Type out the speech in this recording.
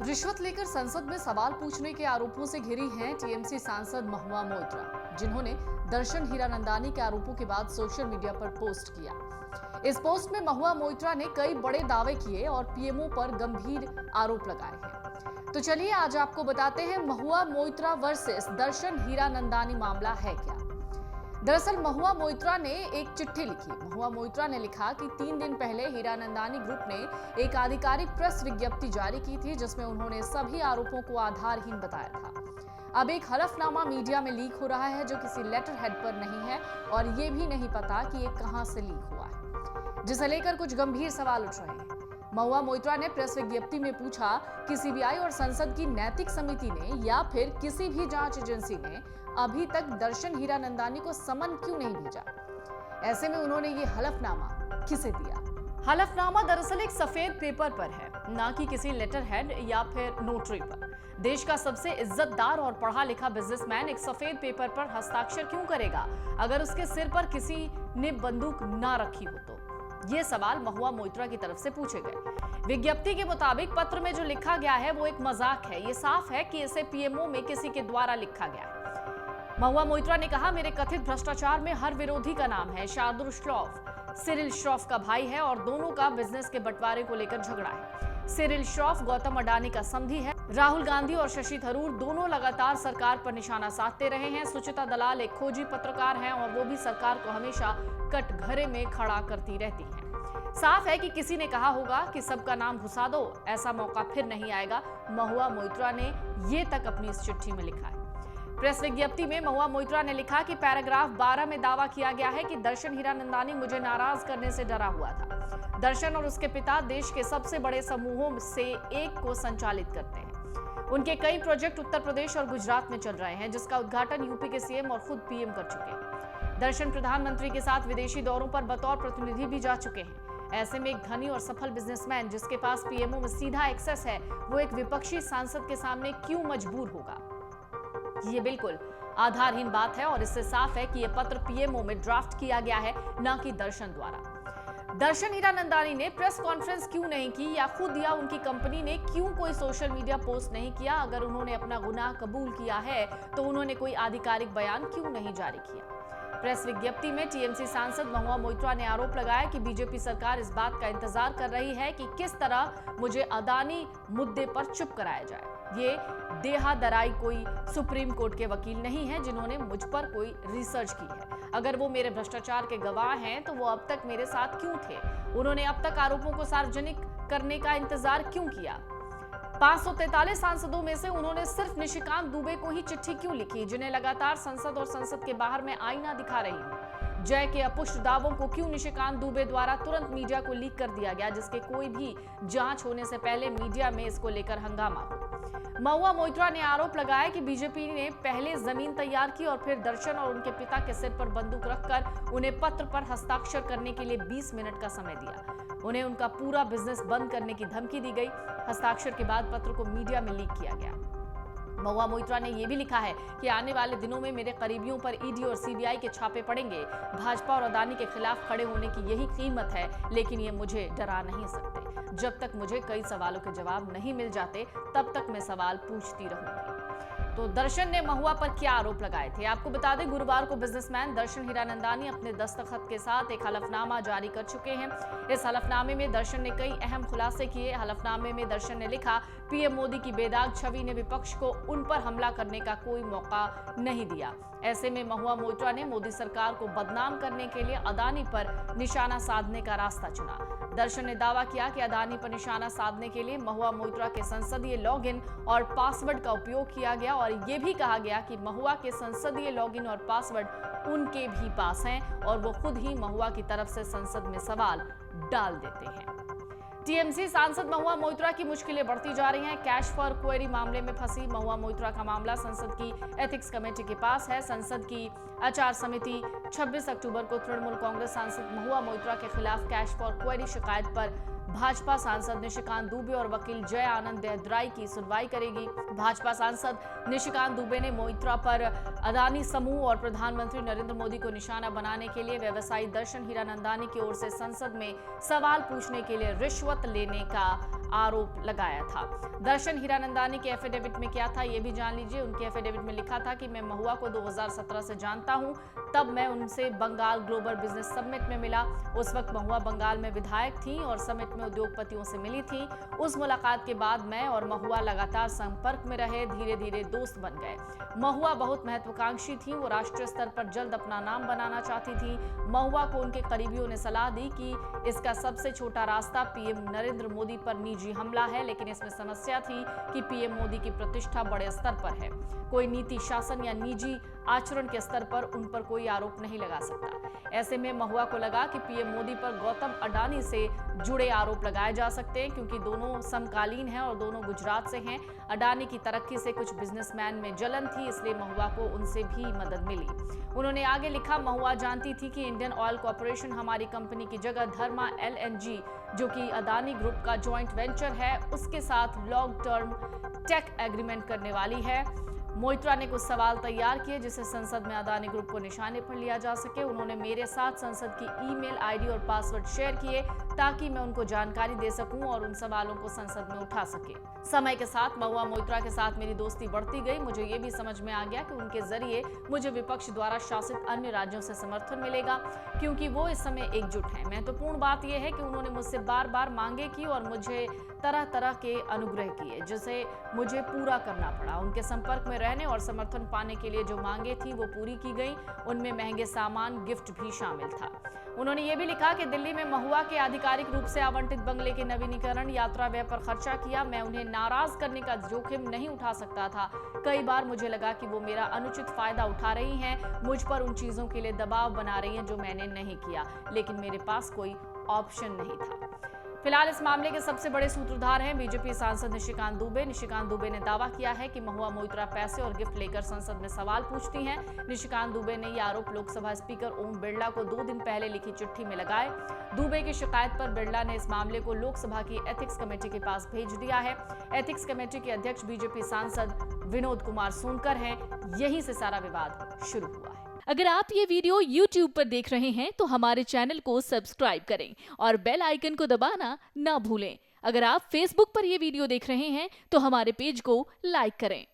रिश्वत लेकर संसद में सवाल पूछने के आरोपों से घिरी हैं टीएमसी सांसद महुआ मोइत्रा, जिन्होंने दर्शन हीरानंदानी के आरोपों के बाद सोशल मीडिया पर पोस्ट किया। इस पोस्ट में महुआ मोइत्रा ने कई बड़े दावे किए और पीएमओ पर गंभीर आरोप लगाए हैं। तो चलिए आज आपको बताते हैं महुआ मोइत्रा वर्सेस दर्शन हीरानंदानी मामला है क्या। दरअसल महुआ मोइत्रा ने एक चिट्ठी लिखी। महुआ मोइत्रा ने लिखा कि 3 दिन पहले हीरानंदानी ग्रुप ने एक आधिकारिक प्रेस विज्ञप्ति जारी की थी, जिसमें उन्होंने सभी आरोपों को आधारहीन बताया था। अब एक हलफनामा मीडिया में लीक हो रहा है जो किसी लेटर हेड पर नहीं है और ये भी नहीं पता कि ये कहां से लीक हुआ है, जिसे लेकर कुछ गंभीर सवाल उठ रहे हैं। महुआ मोइत्रा ने प्रेस विज्ञप्ति में पूछा कि सीबीआई और संसद की नैतिक समिति ने या फिर किसी भी जांच एजेंसी ने अभी तक दर्शन हीरानंदानी को समन क्यों नहीं भेजा। ऐसे में उन्होंने ये हलफनामा किसे दिया। हलफनामा दरअसल एक सफेद पेपर पर है, ना कि किसी लेटर हेड या फिर नोटरी पर। देश का सबसे इज्जतदार और पढ़ा लिखा बिजनेसमैन एक सफेद पेपर पर हस्ताक्षर क्यों करेगा अगर उसके सिर पर किसी ने बंदूक ना रखी हो तो। ये सवाल महुआ मोइत्रा की तरफ से पूछे गए। विज्ञप्ति के मुताबिक पत्र में जो लिखा गया है वो एक मजाक है। ये साफ है कि इसे पीएमओ में किसी के द्वारा लिखा गया है। महुआ मोइत्रा ने कहा, मेरे कथित भ्रष्टाचार में हर विरोधी का नाम है। शार्दुल श्रॉफ सिरिल श्रॉफ का भाई है और दोनों का बिजनेस के बंटवारे को लेकर झगड़ा है। सिरिल श्रॉफ गौतम अडानी का समधी है। राहुल गांधी और शशि थरूर दोनों लगातार सरकार पर निशाना साधते रहे हैं। सुचिता दलाल एक खोजी पत्रकार हैं और वो भी सरकार को हमेशा कटघरे में खड़ा करती रहती हैं। साफ है कि किसी ने कहा होगा कि सबका नाम घुसा दो, ऐसा मौका फिर नहीं आएगा। महुआ मोइत्रा ने ये तक अपनी इस चिट्ठी में लिखा है। प्रेस विज्ञप्ति में महुआ मोइत्रा ने लिखा कि पैराग्राफ 12 में दावा किया गया है कि दर्शन हीरानंदानी मुझे नाराज करने से डरा हुआ था। दर्शन और उसके पिता देश के सबसे बड़े समूहों से एक को संचालित करते हैं। उनके कई प्रोजेक्ट उत्तर प्रदेश और गुजरात में चल रहे हैं, जिसका उद्घाटन यूपी के सीएम और खुद पीएम कर चुके हैं। दर्शन प्रधानमंत्री के साथ विदेशी दौरों पर बतौर प्रतिनिधि भी जा चुके हैं। ऐसे में एक धनी और सफल बिजनेसमैन जिसके पास पीएमओ में सीधा एक्सेस है, वो एक विपक्षी सांसद के सामने क्यों मजबूर होगा। ये बिल्कुल आधारहीन बात है और इससे साफ है कि यह पत्र पीएमओ में ड्राफ्ट किया गया है, ना कि दर्शन द्वारा। दर्शन हीरानंदानी ने प्रेस कॉन्फ्रेंस क्यों नहीं की या खुद या उनकी कंपनी ने क्यों कोई सोशल मीडिया पोस्ट नहीं किया। अगर उन्होंने अपना गुनाह कबूल किया है तो उन्होंने कोई आधिकारिक बयान क्यों नहीं जारी किया। प्रेस विज्ञप्ति में टीएमसी सांसद महुआ मोइत्रा ने आरोप लगाया कि बीजेपी सरकार इस बात का इंतजार कर रही है कि किस तरह मुझे अदानी मुद्दे पर चुप कराया जाए। ये देहा दराई कोई सुप्रीम कोर्ट के वकील नहीं है जिन्होंने मुझ पर कोई रिसर्च की है। अगर वो मेरे भ्रष्टाचार के गवाह हैं तो वो अब तक मेरे साथ क्यों थे। उन्होंने अब तक आरोपों को सार्वजनिक करने का इंतजार क्यों किया। 543 सांसदों में से उन्होंने सिर्फ निशिकांत दुबे को ही चिट्ठी क्यों लिखी, जिन्हें लगातार संसद और संसद के बाहर में आईना दिखा रही हूं। जय के अपुष्ट दावों को क्यों निशिकांत दुबे द्वारा तुरंत मीडिया को लीक कर दिया गया, जिसके कोई भी जांच होने से पहले मीडिया में इसको लेकर हंगामा हो। महुआ मोइत्रा ने आरोप लगाया कि बीजेपी ने पहले जमीन तैयार की और फिर दर्शन और उनके पिता के सिर पर बंदूक रखकर उन्हें पत्र पर हस्ताक्षर करने के लिए 20 मिनट का समय दिया। उन्हें उनका पूरा बिजनेस बंद करने की धमकी दी गई। हस्ताक्षर के बाद पत्र को मीडिया में लीक किया गया। महुआ मोइत्रा ने यह भी लिखा है कि आने वाले दिनों में मेरे करीबियों पर ईडी और सीबीआई के छापे पड़ेंगे। भाजपा और अदानी के खिलाफ खड़े होने की यही कीमत है, लेकिन ये मुझे डरा नहीं सकते। जब तक मुझे कई सवालों के जवाब नहीं मिल जाते तब तक मैं सवाल पूछती रहूंगी। तो दर्शन ने महुआ पर क्या आरोप लगाए थे, आपको बता दें। गुरुवार को बिजनेसमैन दर्शन हीरानंदानी अपने दस्तखत के साथ एक हलफनामा जारी कर चुके हैं। इस हलफनामे में दर्शन ने कई अहम खुलासे किए। हलफनामे में दर्शन ने लिखा, पीएम मोदी की बेदाग छवि ने विपक्ष को उन पर हमला करने का कोई मौका नहीं दिया। ऐसे में महुआ मोइत्रा ने मोदी सरकार को बदनाम करने के लिए अदानी पर निशाना साधने का रास्ता चुना। दर्शन ने दावा किया कि अदानी पर निशाना साधने के लिए महुआ मोइत्रा के संसदीय लॉगिन और पासवर्ड का उपयोग किया गया और ये भी कहा गया कि महुआ के संसदीय लॉगिन और पासवर्ड उनके भी पास हैं और वो खुद ही महुआ की तरफ से संसद में सवाल डाल देते हैं। टीएमसी सांसद महुआ मोइत्रा की मुश्किलें बढ़ती जा रही हैं। कैश फॉर क्वेरी मामले में फंसी महुआ मोइत्रा का मामला संसद की एथिक्स कमेटी के पास है। संसद की आचार समिति 26 अक्टूबर को तृणमूल कांग्रेस सांसद महुआ मोइत्रा के खिलाफ कैश फॉर क्वेरी शिकायत पर भाजपा सांसद निशिकांत दुबे और वकील जय आनंद देहद्राई की सुनवाई करेगी। भाजपा सांसद निशिकांत दुबे ने मोइत्रा पर अदानी समूह और प्रधानमंत्री नरेंद्र मोदी को निशाना बनाने के लिए व्यवसायी दर्शन हीरानंदानी की ओर से संसद में सवाल पूछने के लिए रिश्वत लेने का आरोप लगाया था। दर्शन हीरानंदानी के एफिडेविट में क्या था, ये भी जान लीजिए। उनके एफिडेविट में लिखा था कि मैं महुआ को 2017 से जानता हूं, तब मैं उनसे बंगाल ग्लोबल बिजनेस समिट में मिला। उस वक्त महुआ बंगाल में विधायक थी और समिट में उद्योगपतियों से मिली थी। उस मुलाकात के बाद मैं और महुआ लगातार संपर्क में रहे, धीरे धीरे दोस्त बन गए। महुआ बहुत महत्वाकांक्षी थी, वो राष्ट्रीय स्तर पर जल्द अपना नाम बनाना चाहती थी। महुआ को उनके करीबियों ने सलाह दी कि इसका सबसे छोटा रास्ता पीएम नरेंद्र मोदी पर निजी हमला है, लेकिन इसमें समस्या थी कि पीएम मोदी की प्रतिष्ठा बड़े स्तर पर है। कोई नीति शासन या निजी आचरण के स्तर पर उन पर कोई आरोप नहीं लगा सकता। ऐसे में महुआ को लगा कि पीएम मोदी पर गौतम अडानी से जुड़े आरोप लगाए जा सकते हैं, क्योंकि दोनों समकालीन हैं और दोनों गुजरात से हैं। अडानी की तरक्की से कुछ बिजनेसमैन में जलन थी, इसलिए महुआ को उनसे भी मदद मिली। उन्होंने आगे लिखा, महुआ जानती थी कि इंडियन ऑयल कॉर्पोरेशन हमारी कंपनी की जगह धर्मा LNG, जो कि अदानी ग्रुप का जॉइंट वेंचर है, उसके साथ लॉन्ग टर्म टेक एग्रीमेंट करने वाली है। मोइत्रा ने कुछ सवाल तैयार किए जिसे संसद में अदानी ग्रुप को निशाने पर लिया जा सके। उन्होंने मेरे साथ संसद की ईमेल आईडी और पासवर्ड शेयर किए ताकि मैं उनको जानकारी दे सकूं और उन सवालों को संसद में उठा सके। समय के साथ महुआ मोइत्रा के साथ मेरी दोस्ती बढ़ती गई। मुझे ये भी समझ में आ गया कि उनके जरिए मुझे विपक्ष द्वारा शासित अन्य राज्यों से समर्थन मिलेगा, क्योंकि वो इस समय एकजुट हैं। महत्वपूर्ण बात यह है कि उन्होंने मुझसे बार बार मांगे की और मुझे तरह तरह के अनुग्रह किए, जिसे मुझे पूरा करना पड़ा। उनके संपर्क में रहने और समर्थन पाने के लिए जो मांगे थी वो पूरी की गई। उनमें महंगे सामान, गिफ्ट भी शामिल था। उन्होंने ये भी लिखा कि दिल्ली में महुआ के आधिकारिक रूप से आवंटित बंगले के नवीनीकरण, यात्रा व्यय पर खर्चा किया। मैं उन्हें नाराज करने का जोखिम नहीं उठा सकता था। कई बार मुझे लगा कि वो मेरा अनुचित फायदा उठा रही हैं, मुझ पर उन चीजों के लिए दबाव बना रही हैं जो मैंने नहीं किया, लेकिन मेरे पास कोई ऑप्शन नहीं था। फिलहाल इस मामले के सबसे बड़े सूत्रधार हैं बीजेपी सांसद निशिकांत दुबे। निशिकांत दुबे ने दावा किया है कि महुआ मोइत्रा पैसे और गिफ्ट लेकर संसद में सवाल पूछती हैं। निशिकांत दुबे ने यह आरोप लोकसभा स्पीकर ओम बिरला को 2 दिन पहले लिखी चिट्ठी में लगाए। दुबे की शिकायत पर बिरला ने इस मामले को लोकसभा की एथिक्स कमेटी के पास भेज दिया है। एथिक्स कमेटी के अध्यक्ष बीजेपी सांसद विनोद कुमार सोनकर हैं। यहीं से सारा विवाद शुरू हुआ है। अगर आप ये वीडियो YouTube पर देख रहे हैं तो हमारे चैनल को सब्सक्राइब करें और बेल आइकन को दबाना ना भूलें। अगर आप Facebook पर ये वीडियो देख रहे हैं तो हमारे पेज को लाइक करें।